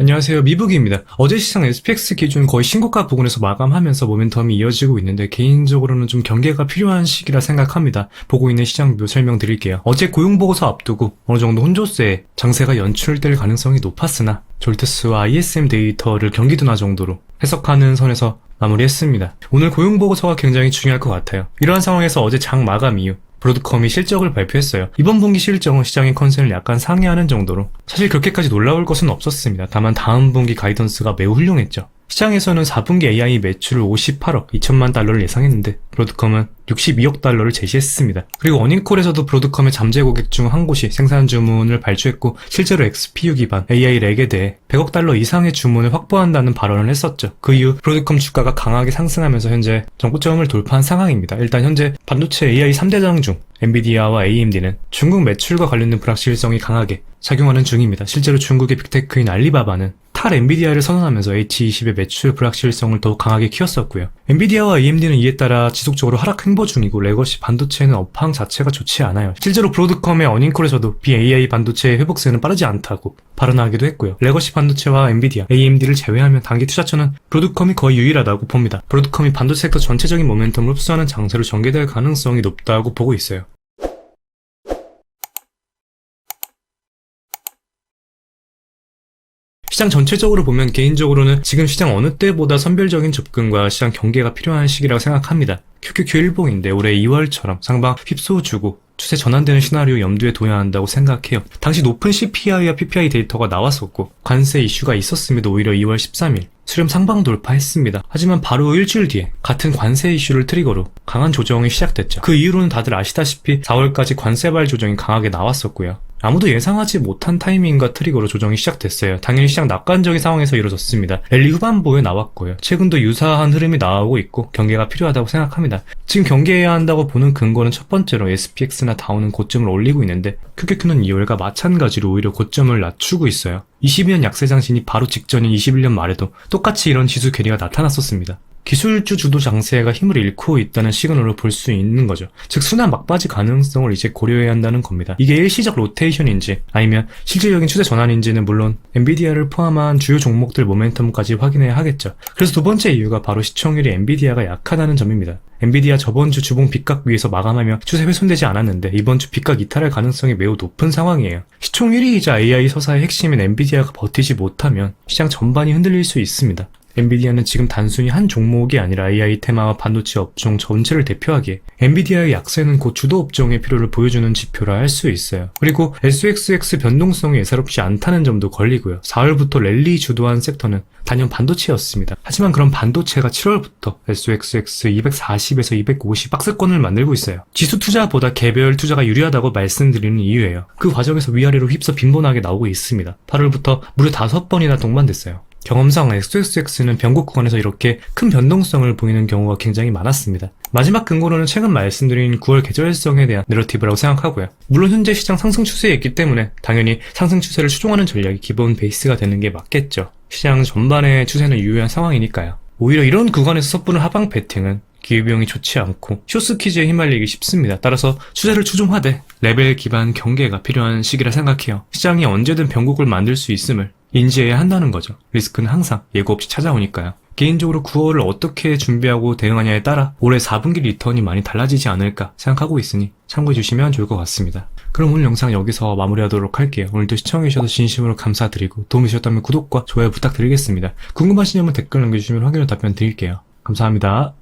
안녕하세요, 미북입니다. 어제 시장 SPX 기준 거의 신고가 부근에서 마감하면서 모멘텀이 이어지고 있는데 개인적으로는 좀 경계가 필요한 시기라 생각합니다. 보고 있는 시장도 설명드릴게요. 어제 고용보고서 앞두고 어느 정도 혼조세에 장세가 연출될 가능성이 높았으나 졸트스와 ISM 데이터를 경기도나 정도로 해석하는 선에서 마무리했습니다. 오늘 고용보고서가 굉장히 중요할 것 같아요. 이러한 상황에서 어제 장 마감 이후 브로드컴이 실적을 발표했어요. 이번 분기 실적은 시장의 컨센을 약간 상회하는 정도로 사실 그렇게까지 놀라울 것은 없었습니다. 다만 다음 분기 가이던스가 매우 훌륭했죠. 시장에서는 4분기 AI 매출을 58억 2천만 달러를 예상했는데 브로드컴은 62억 달러를 제시했습니다. 그리고 어닝콜에서도 브로드컴의 잠재 고객 중 한 곳이 생산 주문을 발주했고 실제로 XPU 기반 AI 렉에 대해 100억 달러 이상의 주문을 확보한다는 발언을 했었죠. 그 이후 브로드컴 주가가 강하게 상승하면서 현재 전고점을 돌파한 상황입니다. 일단 현재 반도체 AI 3대장 중 엔비디아와 AMD는 중국 매출과 관련된 불확실성이 강하게 작용하는 중입니다. 실제로 중국의 빅테크인 알리바바는 탈 엔비디아를 선언하면서 H20의 매출 불확실성을 더욱 강하게 키웠었고요. 엔비디아와 AMD는 이에 따라 지속적으로 하락 행보 중이고 레거시 반도체는 업황 자체가 좋지 않아요. 실제로 브로드컴의 어닝콜에서도 BAI 반도체의 회복세는 빠르지 않다고 발언하기도 했고요. 레거시 반도체와 엔비디아, AMD를 제외하면 단기 투자처는 브로드컴이 거의 유일하다고 봅니다. 브로드컴이 반도체 섹터 전체적인 모멘텀을 흡수하는 장세로 전개될 가능성이 높다고 보고 있어요. 시장 전체적으로 보면 개인적으로는 지금 시장 어느 때보다 선별적인 접근과 시장 경계가 필요한 시기라고 생각합니다. QQQ 일봉인데 올해 2월처럼 상방 휩쓸어주고 추세 전환되는 시나리오 염두에 둬야 한다고 생각해요. 당시 높은 CPI와 PPI 데이터가 나왔었고 관세 이슈가 있었음에도 오히려 2월 13일 수렴 상방 돌파했습니다. 하지만 바로 일주일 뒤에 같은 관세 이슈를 트리거로 강한 조정이 시작됐죠. 그 이후로는 다들 아시다시피 4월까지 관세발 조정이 강하게 나왔었고요. 아무도 예상하지 못한 타이밍과 트리거로 조정이 시작됐어요. 당연히 시장 낙관적인 상황에서 이루어졌습니다. 랠리 후반부에 나왔고요. 최근도 유사한 흐름이 나오고 있고 경계가 필요하다고 생각합니다. 지금 경계해야 한다고 보는 근거는 첫 번째로 SPX나 다우는 고점을 올리고 있는데 QQQ는 2월과 마찬가지로 오히려 고점을 낮추고 있어요. 22년 약세 장신이 바로 직전인 21년 말에도 똑같이 이런 지수 괴리가 나타났었습니다. 기술주 주도 장세가 힘을 잃고 있다는 시그널로 볼 수 있는 거죠. 즉 순환 막바지 가능성을 이제 고려해야 한다는 겁니다. 이게 일시적 로테이션인지 아니면 실질적인 추세 전환인지는 물론 엔비디아를 포함한 주요 종목들 모멘텀까지 확인해야 하겠죠. 그래서 두 번째 이유가 바로 시총률이 엔비디아가 약하다는 점입니다. 엔비디아 저번 주 주봉 빗각 위에서 마감하며 추세 훼손되지 않았는데 이번 주 빗각 이탈할 가능성이 매우 높은 상황이에요. 시총 1위이자 AI 서사의 핵심인 엔비디아가 버티지 못하면 시장 전반이 흔들릴 수 있습니다. 엔비디아는 지금 단순히 한 종목이 아니라 AI 테마와 반도체 업종 전체를 대표하기에 엔비디아의 약세는 곧 주도 업종의 필요를 보여주는 지표라 할 수 있어요. 그리고 SXX 변동성이 예사롭지 않다는 점도 걸리고요. 4월부터 랠리 주도한 섹터는 단연 반도체였습니다. 하지만 그런 반도체가 7월부터 SXX 240에서 250 박스권을 만들고 있어요. 지수 투자보다 개별 투자가 유리하다고 말씀드리는 이유예요. 그 과정에서 위아래로 휩서 빈번하게 나오고 있습니다. 8월부터 무려 5번이나 동반됐어요. 경험상 SXX는 변곡 구간에서 이렇게 큰 변동성을 보이는 경우가 굉장히 많았습니다. 마지막 근거로는 최근 말씀드린 9월 계절성에 대한 내러티브라고 생각하고요. 물론 현재 시장 상승 추세에 있기 때문에 당연히 상승 추세를 추종하는 전략이 기본 베이스가 되는 게 맞겠죠. 시장 전반의 추세는 유효한 상황이니까요. 오히려 이런 구간에서 섣부른 하방 배팅은 기회비용이 좋지 않고 쇼스퀴즈에 휘말리기 쉽습니다. 따라서 추세를 추종하되 레벨 기반 경계가 필요한 시기라 생각해요. 시장이 언제든 변곡을 만들 수 있음을 인지해야 한다는 거죠. 리스크는 항상 예고 없이 찾아오니까요. 개인적으로 9월을 어떻게 준비하고 대응하냐에 따라 올해 4분기 리턴이 많이 달라지지 않을까 생각하고 있으니 참고해 주시면 좋을 것 같습니다. 그럼 오늘 영상 여기서 마무리하도록 할게요. 오늘도 시청해주셔서 진심으로 감사드리고 도움이 되셨다면 구독과 좋아요 부탁드리겠습니다. 궁금하신 점은 댓글 남겨주시면 확인으로 답변 드릴게요. 감사합니다.